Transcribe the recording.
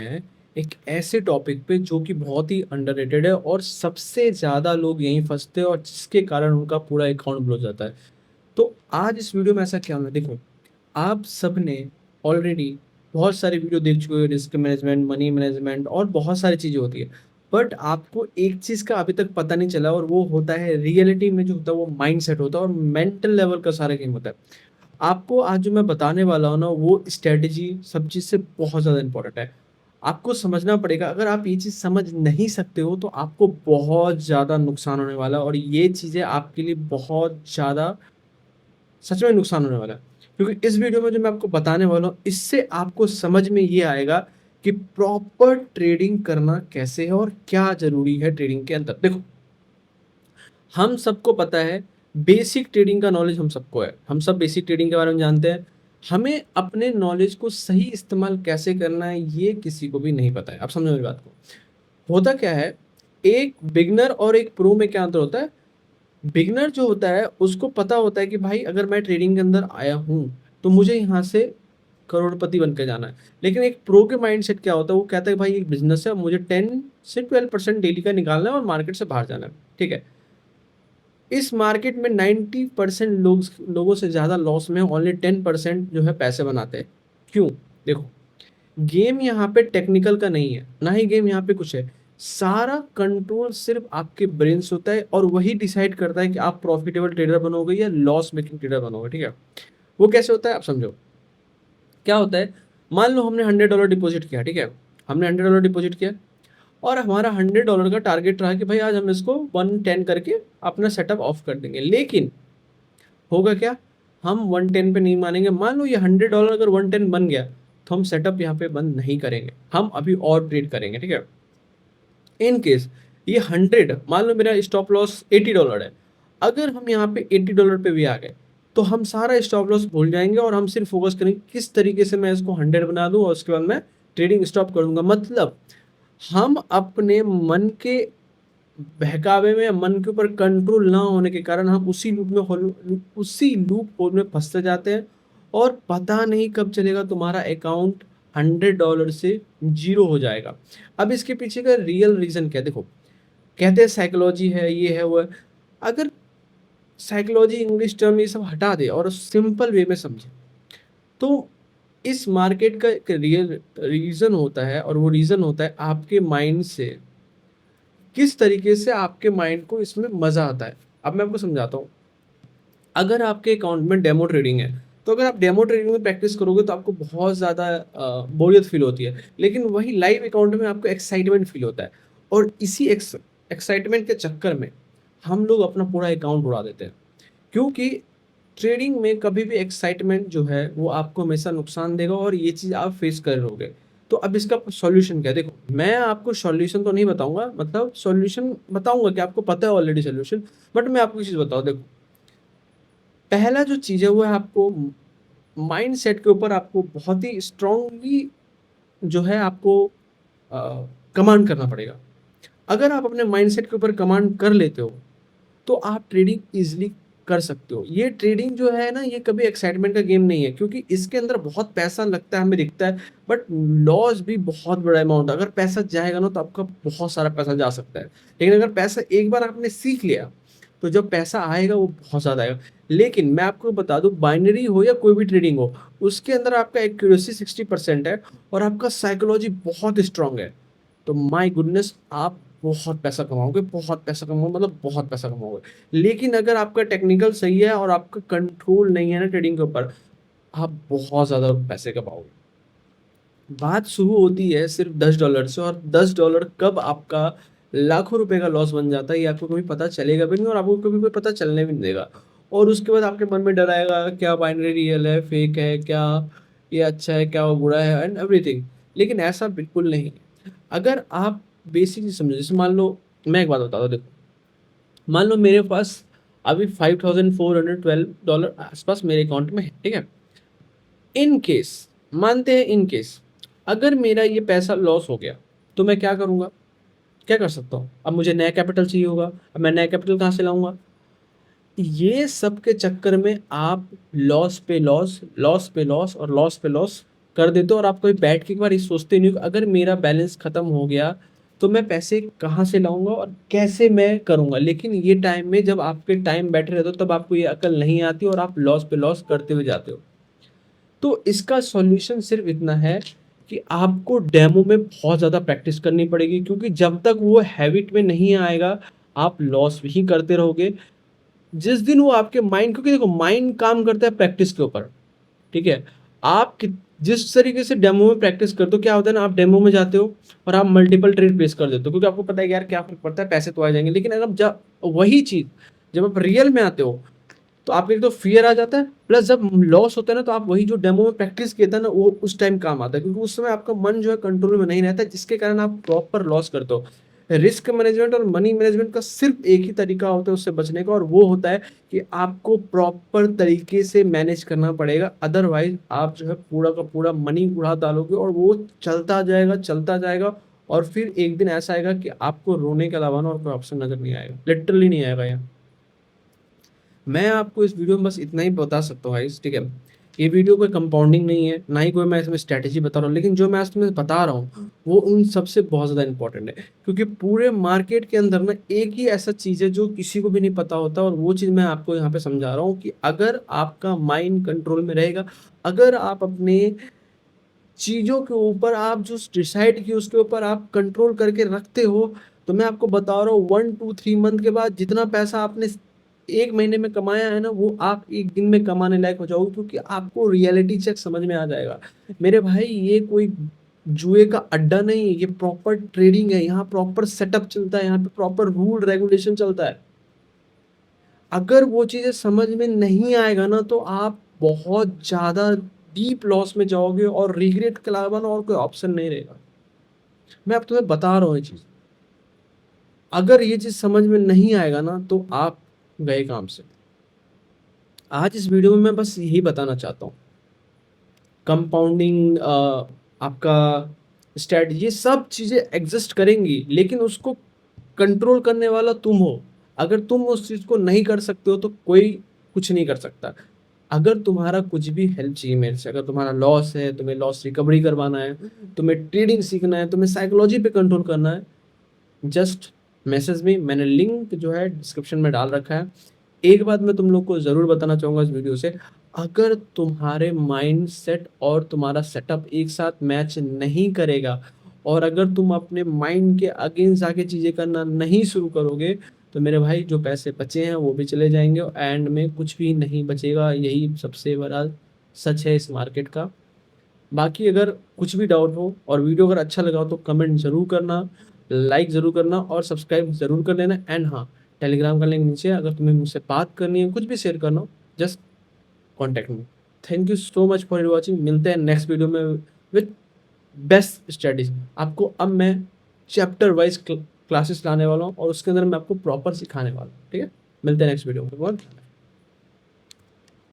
हैं एक ऐसे टॉपिक पे जो कि बहुत ही अंडररेटेड है और सबसे ज़्यादा लोग यहीं फँसते हैं और जिसके कारण उनका पूरा अकाउंट ब्लॉक हो जाता है। तो आज इस वीडियो में ऐसा क्या होना है देखो, आप सबने ऑलरेडी बहुत सारी वीडियो देख चुके हो रिस्क मैनेजमेंट, मनी मैनेजमेंट और बहुत सारी चीज़ें होती है। बट आपको एक चीज़ का अभी तक पता नहीं चला और वो होता है रियलिटी में जो होता है वो माइंडसेट होता है और मेंटल लेवल का सारा गेम होता है। आपको आज जो मैं बताने वाला हूँ ना वो स्ट्रैटेजी सब चीज़ से बहुत ज़्यादा इम्पोर्टेंट है। आपको समझना पड़ेगा, अगर आप ये चीज़ समझ नहीं सकते हो तो आपको बहुत ज़्यादा नुकसान होने वाला है और ये चीज़ें आपके लिए बहुत ज़्यादा सच में नुकसान होने वाला है। क्योंकि इस वीडियो में जो मैं आपको बताने वाला हूँ इससे आपको समझ में ये आएगा कि प्रॉपर ट्रेडिंग करना कैसे है और क्या ज़रूरी है ट्रेडिंग के अंदर। देखो, हम सबको पता है, बेसिक ट्रेडिंग का नॉलेज हम सबको है। हम सब बेसिक ट्रेडिंग के बारे में जानते हैं। हमें अपने नॉलेज को सही इस्तेमाल कैसे करना है ये किसी को भी नहीं पता है। आप समझो मेरी बात को। होता क्या है, एक बिगिनर और एक प्रो में क्या अंतर होता है? बिगिनर जो होता है उसको पता होता है कि भाई अगर मैं ट्रेडिंग के अंदर आया हूँ तो मुझे यहाँ से करोड़पति बन के जाना है। लेकिन एक प्रो के माइंडसेट क्या होता है, वो कहता है भाई एक बिजनेस है, मुझे 10 से 12% डेली का निकालना है और मार्केट से बाहर जाना है। ठीक है, इस मार्केट में 90% लोगों से ज़्यादा लॉस में ओनली 10% जो है पैसे बनाते हैं। क्यों? देखो, गेम यहाँ पे टेक्निकल का नहीं है, ना ही गेम यहाँ पे कुछ है। सारा कंट्रोल सिर्फ आपके ब्रेन से होता है और वही डिसाइड करता है कि आप प्रॉफिटेबल ट्रेडर बनोगे या लॉस मेकिंग ट्रेडर बनोगे। ठीक है, वो कैसे होता है आप समझो। क्या होता है, मान लो हमने $100 डिपॉजिट किया। ठीक है, हमने $100 डिपॉजिट किया और हमारा $100 का टारगेट रहा कि भाई आज हम इसको 110 करके अपना सेटअप ऑफ कर देंगे। लेकिन होगा क्या, हम 110 पे नहीं मानेंगे। मान लो ये $100 अगर 110 बन गया तो हम सेटअप यहाँ पे बंद नहीं करेंगे, हम अभी और ट्रेड करेंगे। ठीक है, इन केस ये 100, मान लो मेरा स्टॉप लॉस $80 है, अगर हम यहाँ पे $80 पे भी आ गए तो हम सारा स्टॉप लॉस भूल जाएंगे और हम सिर्फ फोकस करेंगे किस तरीके से मैं इसको 100 बना दूं और उसके बाद मैं ट्रेडिंग स्टॉप कर दूंगा। मतलब हम अपने मन के बहकावे में, मन के ऊपर कंट्रोल ना होने के कारण हम उसी लूप होल में फंसते जाते हैं और पता नहीं कब चलेगा तुम्हारा अकाउंट $100 से जीरो हो जाएगा। अब इसके पीछे का रियल रीजन क्या है? देखो, कहते हैं साइकोलॉजी है, ये है, वो है। अगर साइकोलॉजी, इंग्लिश टर्म ये सब हटा दे और सिंपल वे में समझे तो इस मार्केट का एक रियल रीजन होता है और वो रीजन होता है आपके माइंड से, किस तरीके से आपके माइंड को इसमें मजा आता है। अब मैं आपको समझाता हूँ। अगर आपके अकाउंट में डेमो ट्रेडिंग है तो अगर आप डेमो ट्रेडिंग में प्रैक्टिस करोगे तो आपको बहुत ज़्यादा बोरियत फील होती है। लेकिन वही लाइव अकाउंट में आपको एक्साइटमेंट फील होता है और इसी एक्साइटमेंट के चक्कर में हम लोग अपना पूरा अकाउंट उड़ा देते हैं। क्योंकि ट्रेडिंग में कभी भी एक्साइटमेंट जो है वो आपको हमेशा नुकसान देगा और ये चीज़ आप फेस कर रहोगे। तो अब इसका सॉल्यूशन क्या है? देखो, मैं आपको सॉल्यूशन तो नहीं बताऊंगा, मतलब सॉल्यूशन बताऊंगा कि आपको पता है ऑलरेडी सॉल्यूशन। बट मैं आपको एक चीज़ बताऊँ, देखो, पहला जो चीज़ है वो है आपको माइंड सेट के ऊपर आपको बहुत ही स्ट्रांगली जो है आपको कमांड करना पड़ेगा। अगर आप अपने माइंड सेट के ऊपर कमांड कर लेते हो तो आप ट्रेडिंग इजीली कर सकते हो। ये ट्रेडिंग जो है ना, ये कभी एक्साइटमेंट का गेम नहीं है क्योंकि इसके अंदर बहुत पैसा लगता है, हमें दिखता है। बट लॉस भी बहुत बड़ा अमाउंट है। अगर पैसा जाएगा ना तो आपका बहुत सारा पैसा जा सकता है। लेकिन अगर पैसा एक बार आपने सीख लिया तो जब पैसा आएगा वो बहुत ज़्यादा आएगा। लेकिन मैं आपको बता दूं, बाइनरी हो या कोई भी ट्रेडिंग हो, उसके अंदर आपका एक्यूरेसी 60% है और आपका साइकोलॉजी बहुत स्ट्रांग है। तो माय गुडनेस, आप बहुत पैसा कमाओगे, बहुत पैसा कमाओगे, मतलब बहुत पैसा कमाओगे। लेकिन अगर आपका टेक्निकल सही है और आपका कंट्रोल नहीं है ना ट्रेडिंग के ऊपर, आप बहुत ज़्यादा पैसे कमाओगे। बात शुरू होती है सिर्फ $10 से और $10 कब आपका लाखों रुपए का लॉस बन जाता है ये आपको कभी पता चलेगा भी नहीं और आपको कभी कोई पता चलने भी नहीं देगा। और उसके बाद आपके मन में डर आएगा, क्या बाइनरी रियल है, फेक है, क्या ये अच्छा है, क्या वो बुरा है एंड एवरीथिंग। लेकिन ऐसा बिल्कुल नहीं है। अगर आप बेसिक चीज समझो, जैसे मान लो, मैं एक बात बताता हूँ, देखो, मान लो मेरे पास अभी $5,412 आसपास मेरे अकाउंट में है। ठीक है, इन केस, मानते हैं इन केस अगर मेरा ये पैसा लॉस हो गया तो मैं क्या करूँगा? क्या कर सकता हूँ? अब मुझे नया कैपिटल चाहिए होगा। अब मैं नया कैपिटल कहाँ से लाऊंगा? ये सब के चक्कर में आप लॉस पे लॉस, लॉस पे लॉस और लॉस पे लॉस कर देते हो और आप कभी बैठ के एक बार ये सोचते नहीं हो कि अगर मेरा बैलेंस खत्म हो गया तो मैं पैसे कहाँ से लाऊंगा और कैसे मैं करूंगा। लेकिन ये टाइम में जब आपके टाइम बैठे रहते हो तब आपको ये अकल नहीं आती और आप लॉस पे लॉस करते हुए जाते हो। तो इसका सॉल्यूशन सिर्फ इतना है कि आपको डेमो में बहुत ज़्यादा प्रैक्टिस करनी पड़ेगी, क्योंकि जब तक वो हैबिट में नहीं आएगा आप लॉस ही करते रहोगे। जिस दिन वो आपके माइंड, क्योंकि देखो माइंड काम करता है प्रैक्टिस के ऊपर, ठीक है। आप जिस तरीके से डेमो में प्रैक्टिस करते हो, क्या होता है ना, आप डेमो में जाते हो और आप मल्टीपल ट्रेड प्लेस कर देते हो क्योंकि आपको पता है कि यार क्या फर्क पड़ता है, पैसे तो आ जाएंगे। लेकिन अगर जब वही चीज जब आप रियल में आते हो तो आपको एक तो फियर आ जाता है, प्लस जब लॉस होता है ना तो आप वही जो डेमो में प्रैक्टिस किया था ना वो उस टाइम काम आता है, क्योंकि उस समय आपका मन जो है कंट्रोल में नहीं रहता है, जिसके कारण आप प्रॉपर लॉस करते हो। रिस्क मैनेजमेंट और मनी मैनेजमेंट का सिर्फ एक ही तरीका होता है उससे बचने का, और वो होता है कि आपको प्रॉपर तरीके से मैनेज करना पड़ेगा। अदरवाइज आप जो है पूरा का पूरा मनी उड़ा डालोगे और वो चलता जाएगा। और फिर एक दिन ऐसा आएगा कि आपको रोने के अलावा ना और कोई ऑप्शन नजर नहीं आएगा, लिटरली नहीं आएगा यार। मैं आपको इस वीडियो में बस इतना ही बता सकता हूँ गाइस, ठीक है। ये वीडियो कोई कंपाउंडिंग नहीं है, ना ही कोई मैं इसमें स्ट्रैटेजी बता रहा हूँ, लेकिन जो मैं आज तुम्हें बता रहा हूँ वो उन सबसे बहुत ज़्यादा इंपॉर्टेंट है। क्योंकि पूरे मार्केट के अंदर ना एक ही ऐसा चीज़ है जो किसी को भी नहीं पता होता, और वो चीज़ मैं आपको यहाँ पे समझा रहा हूँ कि अगर आपका माइंड कंट्रोल में रहेगा, अगर आप अपने चीज़ों के ऊपर आप जो डिसाइड किए उसके ऊपर आप कंट्रोल करके रखते हो, तो मैं आपको बता रहा हूँ 1 2 3 मंथ के बाद जितना पैसा आपने एक महीने में कमाया है ना वो आप एक दिन में कमाने लायक हो जाओगे, क्योंकि आपको रियलिटी चेक समझ में आ जाएगा। मेरे भाई ये कोई जुए का अड्डा नहीं है, ये प्रॉपर ट्रेडिंग है, यहाँ प्रॉपर सेटअप चलता है, यहाँ पे प्रॉपर रूल रेगुलेशन चलता है। अगर वो चीज़ें समझ में नहीं आएगा ना तो आप बहुत ज़्यादा डीप लॉस में जाओगे और रिग्रेट के अलावा ना और कोई ऑप्शन नहीं रहेगा। मैं अब तुम्हें बता रहा हूँ ये चीज़, अगर ये चीज़ समझ में नहीं आएगा ना तो आप गए काम से। आज इस वीडियो में मैं बस यही बताना चाहता हूँ, कंपाउंडिंग आपका स्ट्रेटजी ये सब चीज़ें एग्जिस्ट करेंगी, लेकिन उसको कंट्रोल करने वाला तुम हो। अगर तुम उस चीज़ को नहीं कर सकते हो तो कोई कुछ नहीं कर सकता। अगर तुम्हारा कुछ भी हेल्प चाहिए मेरे से, अगर तुम्हारा लॉस है, तुम्हें लॉस रिकवरी करवाना है, तुम्हें ट्रेडिंग सीखना है, तुम्हें साइकोलॉजी पे कंट्रोल करना है, जस्ट मैसेज में, मैंने लिंक जो है डिस्क्रिप्शन में डाल रखा है। एक बात मैं तुम लोग को ज़रूर बताना चाहूँगा इस वीडियो से, अगर तुम्हारे माइंड सेट और तुम्हारा सेटअप एक साथ मैच नहीं करेगा और अगर तुम अपने माइंड के अगेंस्ट आके चीज़ें करना नहीं शुरू करोगे तो मेरे भाई जो पैसे बचे हैं वो भी चले जाएंगे और एंड में कुछ भी नहीं बचेगा। यही सबसे बड़ा सच है इस मार्केट का। बाकी अगर कुछ भी डाउट हो और वीडियो अगर अच्छा लगा हो तो कमेंट ज़रूर करना, लाइक ज़रूर करना और सब्सक्राइब ज़रूर कर लेना। एंड हाँ, टेलीग्राम का लिंक नीचे है, अगर तुम्हें मुझसे बात करनी है, कुछ भी शेयर करना हो, just contact me. Thank you so much for watching. मिलते हैं नेक्स्ट वीडियो में विद बेस्ट स्टडीज। आपको अब मैं चैप्टर वाइज क्लासेस लाने वाला हूँ और उसके अंदर मैं आपको प्रॉपर सिखाने वाला हूँ, ठीक है। मिलते हैं नेक्स्ट वीडियो में।